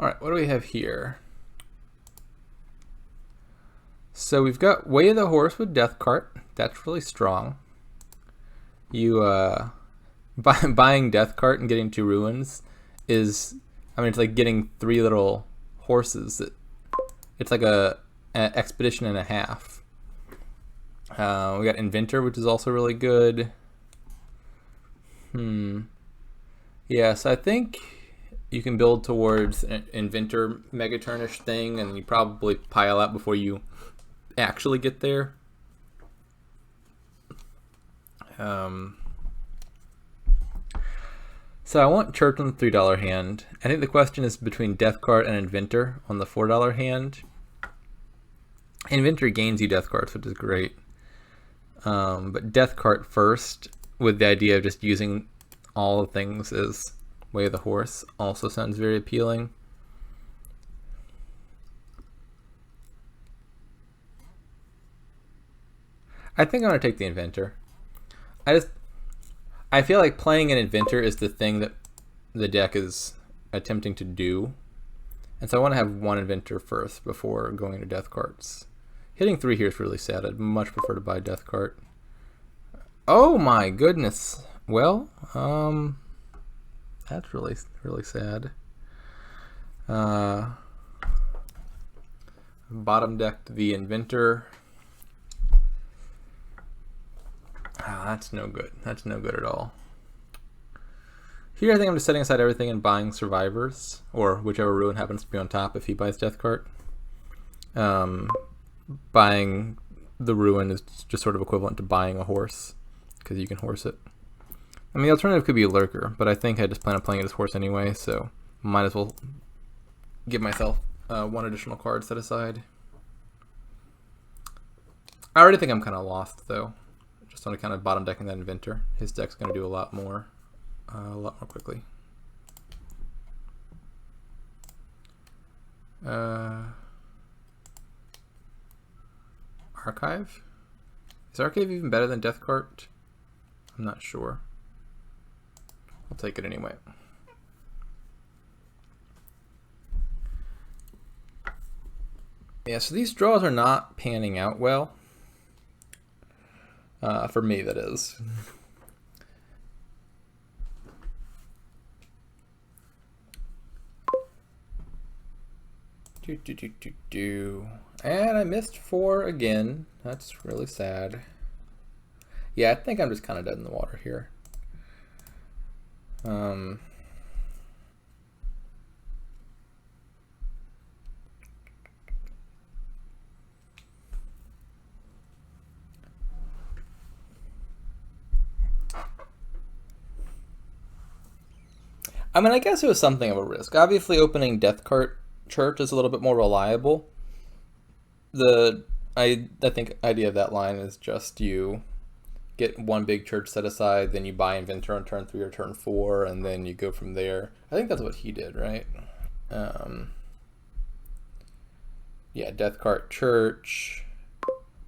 All right, what do we have here? So we've got Way of the Horse with Death Cart. That's really strong. You buying Death Cart and getting 2 ruins is, I mean, it's like getting 3 little horses. It's like an expedition and a half. We got Inventor, which is also really good. Yeah, so I think you can build towards an Inventor Megaturnish thing, and you probably pile out before you actually get there. So I want Church on the $3 hand. I think the question is between Death Cart and Inventor on the $4 hand. Inventor gains you Death Carts, which is great. But Death Cart first, with the idea of just using all the things as Way of the Horse, also sounds very appealing. I think I'm going to take the Inventor. I feel like playing an Inventor is the thing that the deck is attempting to do. And so I want to have 1 Inventor first before going into Death Carts. Hitting 3 here is really sad. I'd much prefer to buy Death Cart. Oh my goodness. Well, that's really, really sad. Bottom decked the Inventor. Oh, that's no good. That's no good at all. Here I think I'm just setting aside everything and buying Survivors, or whichever ruin happens to be on top if he buys Death Cart. Buying the ruin is just sort of equivalent to buying a horse, because you can horse it. I mean, the alternative could be a Lurker, but I think I just plan on playing it as horse anyway, so might as well give myself 1 additional card set aside. I already think I'm kind of lost, though. Just on account of bottom decking that Inventor. His deck's going to do a lot more quickly. Archive? Is Archive even better than Death Cart? I'm not sure. I'll take it anyway. Yeah, so these draws are not panning out well. For me, that is. And I missed 4 again. That's really sad. Yeah, I think I'm just kind of dead in the water here. I mean, I guess it was something of a risk. Obviously, opening Death Cart Church is a little bit more reliable. I think idea of that line is just you get 1 big church set aside, then you buy Inventor on turn 3 or turn 4, and then you go from there. I think that's what he did, right? Yeah, Death Cart Church,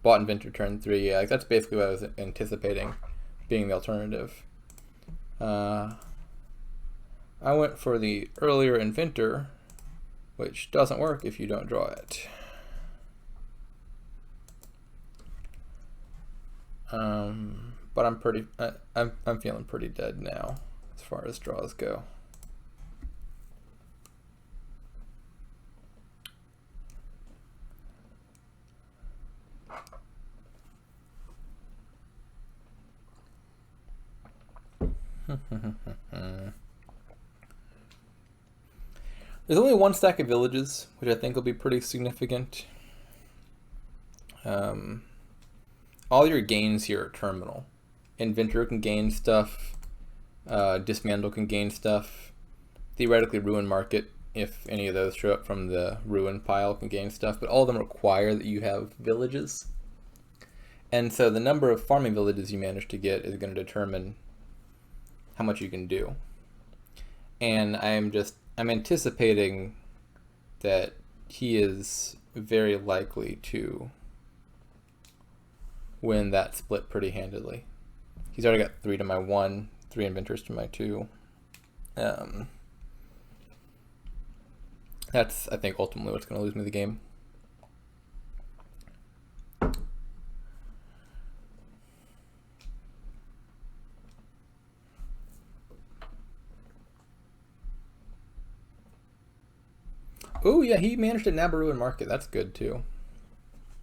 bought Inventor turn 3. Yeah, like that's basically what I was anticipating being the alternative. I went for the earlier Inventor, which doesn't work if you don't draw it. But I'm feeling pretty dead now as far as draws go. There's only 1 stack of villages, which I think will be pretty significant. All your gains here are terminal. Inventor can gain stuff. Dismantle can gain stuff. Theoretically, Ruin Market, if any of those show up from the Ruin pile, can gain stuff. But all of them require that you have villages. And so the number of farming villages you manage to get is going to determine how much you can do. And I'm anticipating that he is very likely to win that split pretty handedly. He's already got 3 to my 1, 3 Inventors to my 2. That's, I think, ultimately what's going to lose me the game. Oh yeah, he managed to nab a ruin market. That's good too.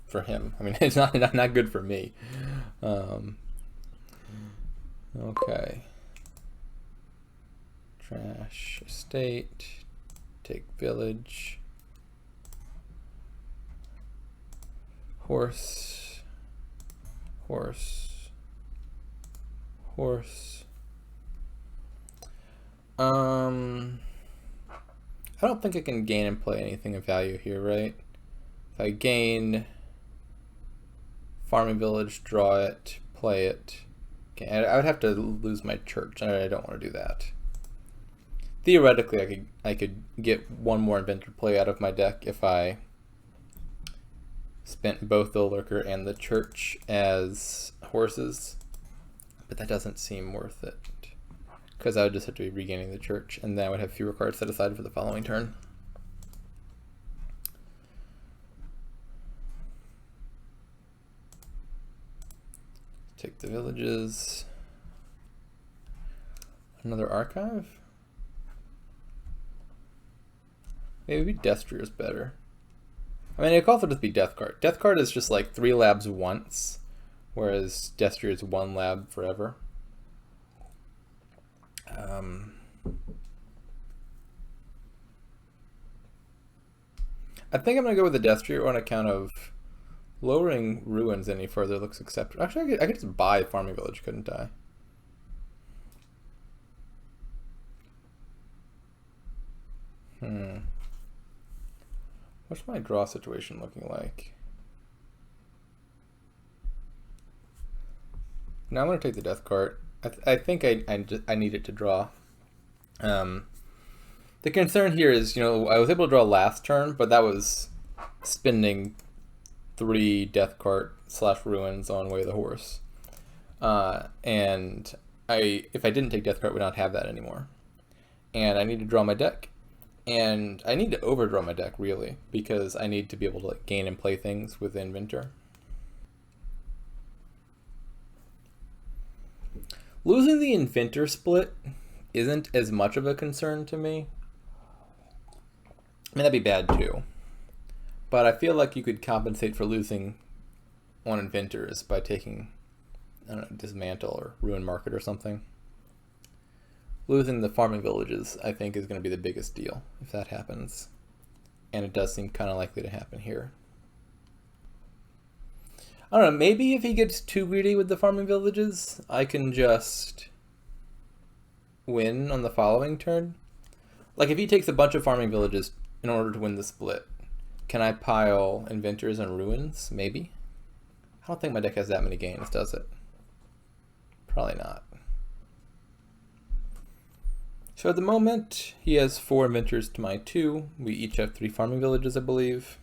For him. I mean, it's not good for me. Okay. Trash estate. Take village. Horse. Horse. Horse. I don't think I can gain and play anything of value here, right? If I gain farming village, draw it, play it. Okay, I would have to lose my church. I don't want to do that. Theoretically, I could get one more inventor play out of my deck if I spent both the lurker and the church as horses, but that doesn't seem worth it because I would just have to be regaining the church, and then I would have fewer cards set aside for the following turn. Take the villages. Another archive? Maybe Destrier is better. I mean, it could also just be Death Card. Death Card is just like 3 labs once, whereas Destrier is 1 lab forever. I think I'm going to go with the Destrier on account of lowering ruins any further looks acceptable. Actually, I could just buy Farming Village, couldn't I? What's my draw situation looking like? Now I'm going to take the Death Card. I think I need it to draw. The concern here is, I was able to draw last turn, but that was spending 3 Death Card / ruins on Way of the Horse. And if I didn't take Death Card, I would not have that anymore. And I need to draw my deck. And I need to overdraw my deck, really, because I need to be able to gain and play things with Inventor. Losing the Inventor split isn't as much of a concern to me. I mean, that'd be bad too. But I feel like you could compensate for losing on Inventors by taking, I don't know, Dismantle or Ruin Market or something. Losing the farming villages, I think, is going to be the biggest deal if that happens. And it does seem kind of likely to happen here. I don't know, maybe if he gets too greedy with the farming villages, I can just win on the following turn. Like, if he takes a bunch of farming villages in order to win the split, can I pile Inventors and Ruins? Maybe. I don't think my deck has that many gains, does it? Probably not. So at the moment, he has 4 Inventors to my 2. We each have 3 farming villages, I believe.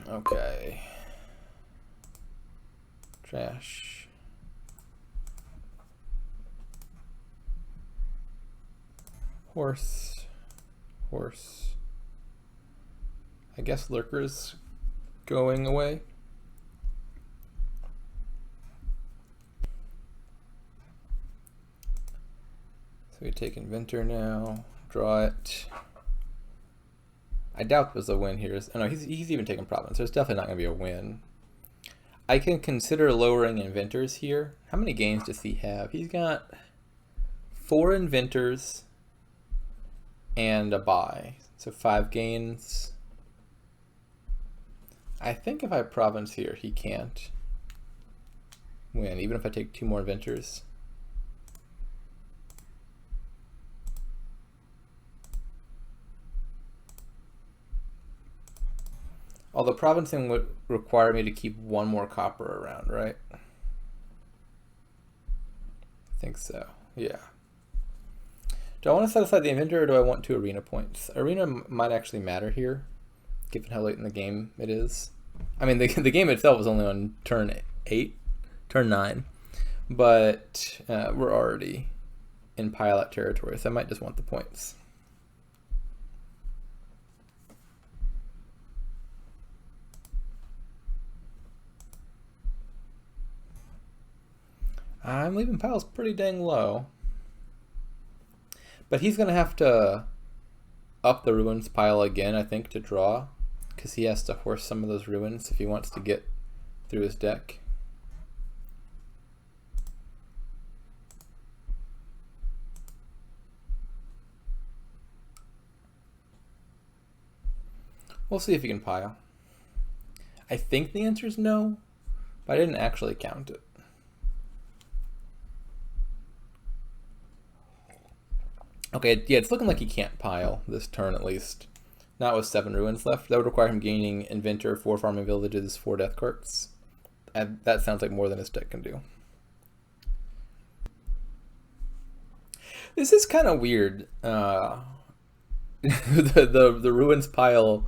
Okay. Trash. Horse. Horse. I guess Lurker's going away. So we take Inventor now, draw it. I doubt there's a win here. Oh no, he's even taking Province. There's definitely not going to be a win. I can consider lowering Inventors here. How many gains does he have? He's got 4 Inventors and a buy. So 5 gains. I think if I Province here, he can't win, even if I take 2 more Inventors. Although provincing would require me to keep 1 more copper around, right? I think so, yeah. Do I want to set aside the Inventor or do I want 2 arena points? Arena might actually matter here, given how late in the game it is. I mean, the game itself is only on turn 9, but we're already in pilot territory, so I might just want the points. I'm leaving piles pretty dang low. But he's going to have to up the ruins pile again, I think, to draw, because he has to horse some of those ruins if he wants to get through his deck. We'll see if he can pile. I think the answer is no, but I didn't actually count it. Okay, yeah, it's looking like he can't pile this turn at least. Not with 7 ruins left. That would require him gaining Inventor, 4 farming villages, 4 death carts. That sounds like more than his deck can do. This is kind of weird. The ruins pile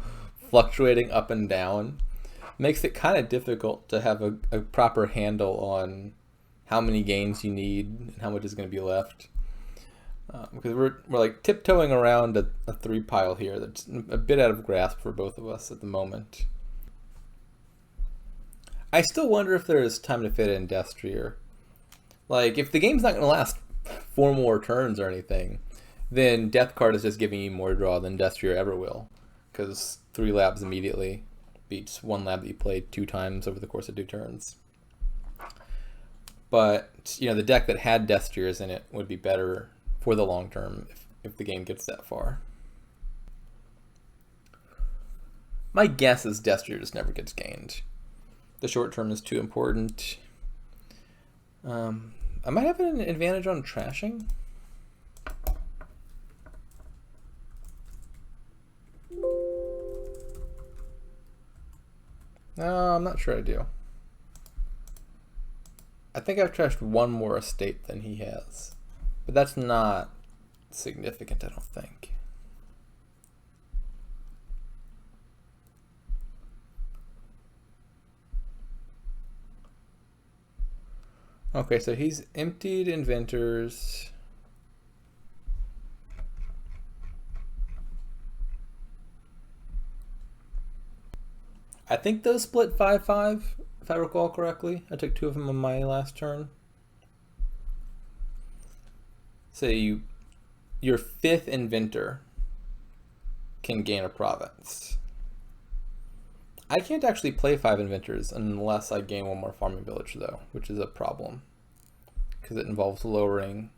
fluctuating up and down makes it kind of difficult to have a proper handle on how many gains you need and how much is going to be left. Because we're like tiptoeing around a 3 pile here that's a bit out of grasp for both of us at the moment. I still wonder if there is time to fit in Destrier. Like, if the game's not going to last 4 more turns or anything, then Death Card is just giving you more draw than Destrier ever will. Because 3 labs immediately beats 1 lab that you played 2 times over the course of 2 turns. But, you know, the deck that had Destriers in it would be better for the long term if the game gets that far. My guess is Destrier just never gets gained. The short term is too important. I might have an advantage on trashing. No, I'm not sure I do. I think I've trashed 1 more estate than he has. But that's not significant, I don't think. Okay, so he's emptied inventors. I think those split 5-5, if I recall correctly. I took 2 of them on my last turn. So your 5th inventor can gain a province. I can't actually play 5 inventors unless I gain 1 more farming village though, which is a problem. Because it involves lowering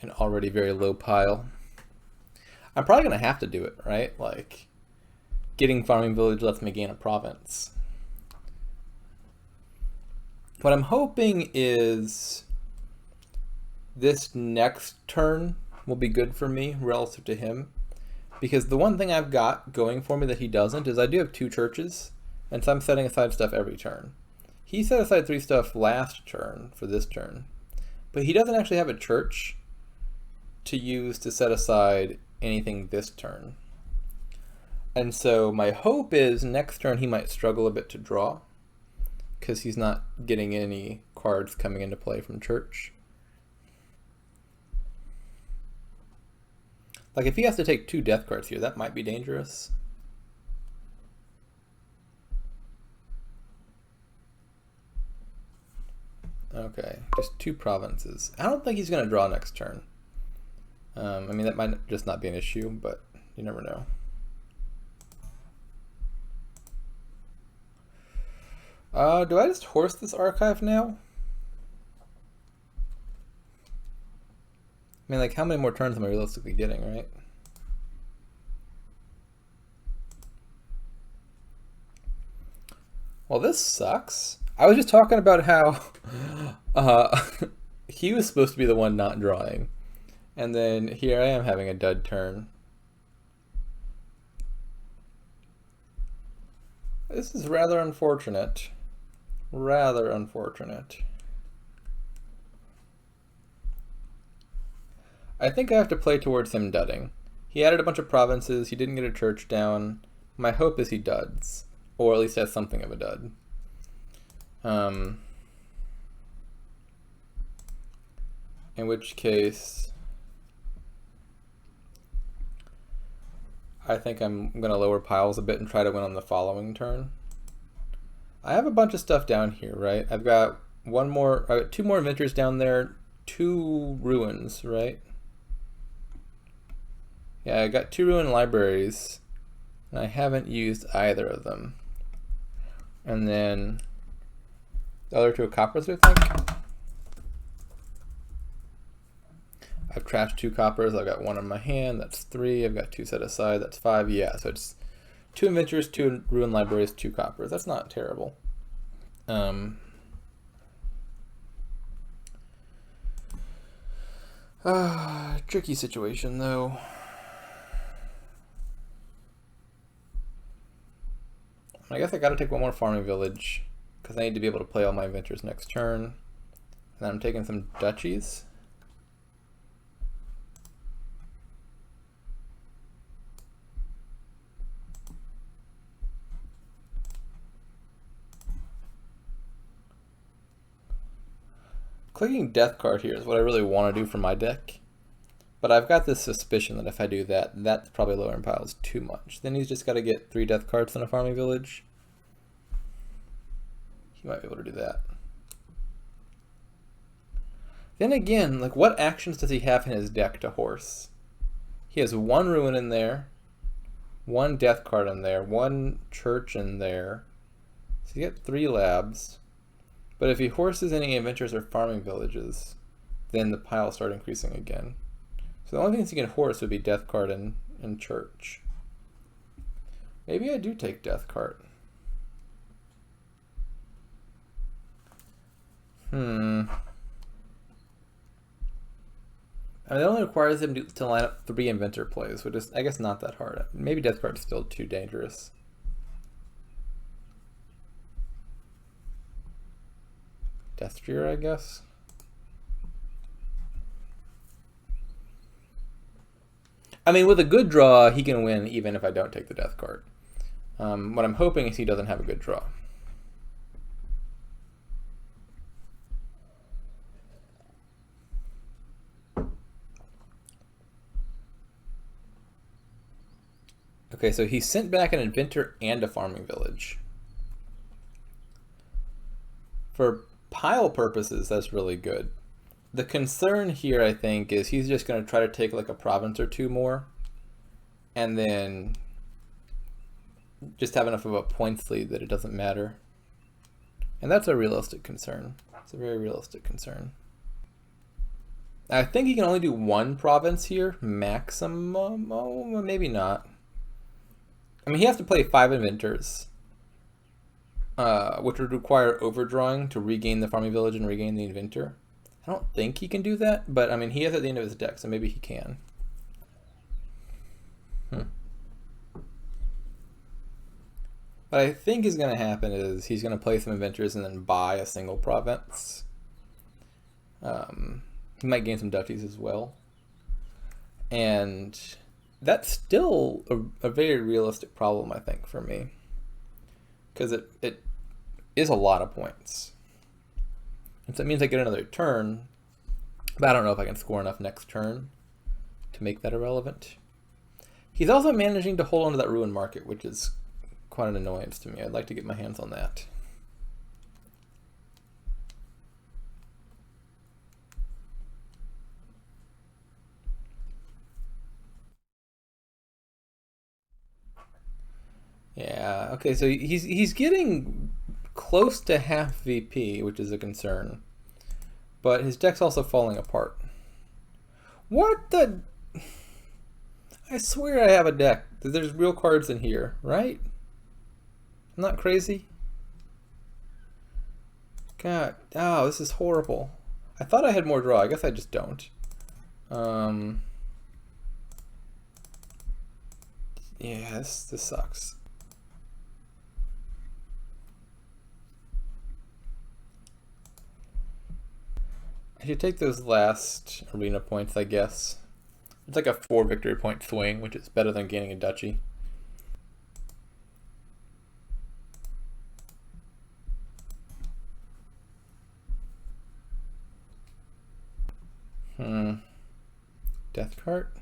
an already very low pile. I'm probably going to have to do it, right? Like, getting farming village lets me gain a province. What I'm hoping is this next turn will be good for me relative to him. Because the one thing I've got going for me that he doesn't is I do have 2 churches, and so I'm setting aside stuff every turn. He set aside 3 stuff last turn for this turn, but he doesn't actually have a church to use to set aside anything this turn. And so my hope is next turn he might struggle a bit to draw, because he's not getting any cards coming into play from church. Like, if he has to take 2 death cards here, that might be dangerous. Okay, just 2 provinces. I don't think he's going to draw next turn. I mean, that might just not be an issue, but you never know. Do I just horse this archive now? I mean, like, how many more turns am I realistically getting, right? Well, this sucks. I was just talking about how he was supposed to be the one not drawing. And then here I am having a dud turn. This is rather unfortunate. Rather unfortunate. I think I have to play towards him dudding. He added a bunch of provinces, he didn't get a church down. My hope is he duds, or at least has something of a dud. In which case, I think I'm going to lower piles a bit and try to win on the following turn. I have a bunch of stuff down here, right? I've got two more inventors down there, 2 ruins, right? Yeah, I got 2 ruin libraries, and I haven't used either of them. And then the other 2 coppers, I think. I've trashed 2 coppers. I've got 1 in my hand. That's 3. I've got 2 set aside. That's 5. Yeah, so it's 2 inventors, 2 ruin libraries, 2 coppers. That's not terrible. Tricky situation though. I guess I gotta take 1 more farming village because I need to be able to play all my inventors next turn. And then I'm taking some duchies. Clicking death card here is what I really want to do for my deck. But I've got this suspicion that if I do that, that's probably lowering piles too much. Then he's just got to get 3 death cards in a farming village. He might be able to do that. Then again, like, what actions does he have in his deck to horse? He has 1 ruin in there, 1 death card in there, 1 church in there. So you get 3 labs. But if he horses any inventors or farming villages, then the piles start increasing again. So the only things he can horse would be death card and church. Maybe I do take death card. I mean, it only requires him to line up 3 inventor plays, which is, I guess, not that hard. Maybe death card's still too dangerous. Death Dreer, I guess. I mean, with a good draw, he can win even if I don't take the death card. What I'm hoping is he doesn't have a good draw. Okay, so he sent back an inventor and a farming village. For pile purposes, that's really good. The concern here, I think, is he's just going to try to take like a province or 2 more and then just have enough of a points lead that it doesn't matter. And that's a realistic concern. It's a very realistic concern. I think he can only do 1 province here, maximum. Oh, maybe not. I mean, he has to play 5 inventors, which would require overdrawing to regain the farming village and regain the inventor. I don't think he can do that, but I mean, he is at the end of his deck, so maybe he can. What I think is going to happen is he's going to play some inventors and then buy a single province. He might gain some duchies as well. And that's still a very realistic problem, I think, for me. Because it is a lot of points. And so it means I get another turn, but I don't know if I can score enough next turn to make that irrelevant. He's also managing to hold on to that ruin market, which is quite an annoyance to me. I'd like to get my hands on that. Yeah, okay, so he's getting close to half VP, which is a concern. But his deck's also falling apart. What the... I swear I have a deck. There's real cards in here, right? I'm not crazy? God, oh, this is horrible. I thought I had more draw. I guess I just don't. Yeah, this sucks. I should take those last arena points, I guess. It's like a 4 victory point swing, which is better than gaining a duchy. Death cart?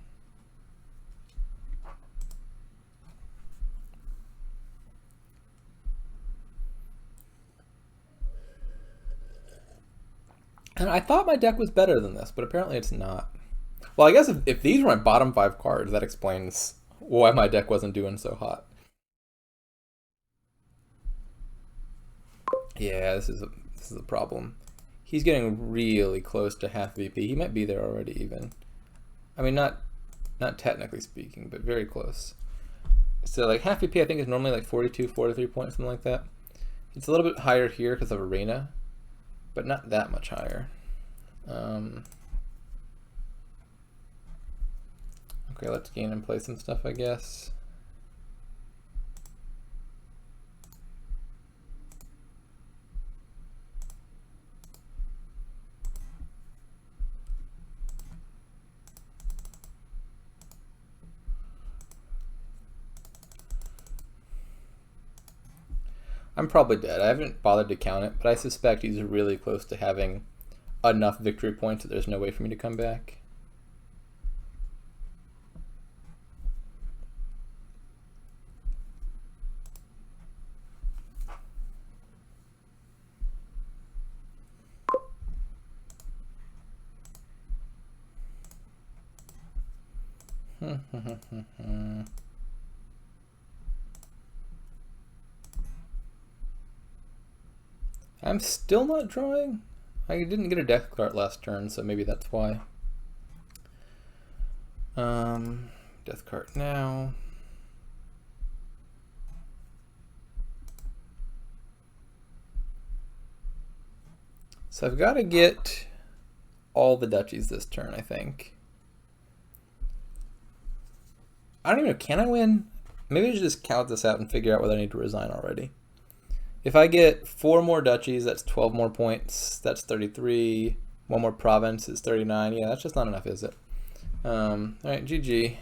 And I thought my deck was better than this, but apparently it's not. Well, I guess if these were my bottom 5 cards, that explains why my deck wasn't doing so hot. Yeah, this is a problem. He's getting really close to half VP. He might be there already even. I mean, not technically speaking, but very close. So like half VP I think is normally like 42, 43 points, something like that. It's a little bit higher here because of Arena, but not that much higher. Okay, let's gain and play some stuff, I guess. I'm probably dead. I haven't bothered to count it, but I suspect he's really close to having enough victory points that there's no way for me to come back. I'm still not drawing. I didn't get a death card last turn, so maybe that's why. Death card now. So I've got to get all the duchies this turn, I think. I don't even know, can I win? Maybe I should just count this out and figure out whether I need to resign already. If I get 4 more duchies, that's 12 more points. That's 33. 1 more province is 39. Yeah, that's just not enough, is it? All right, GG.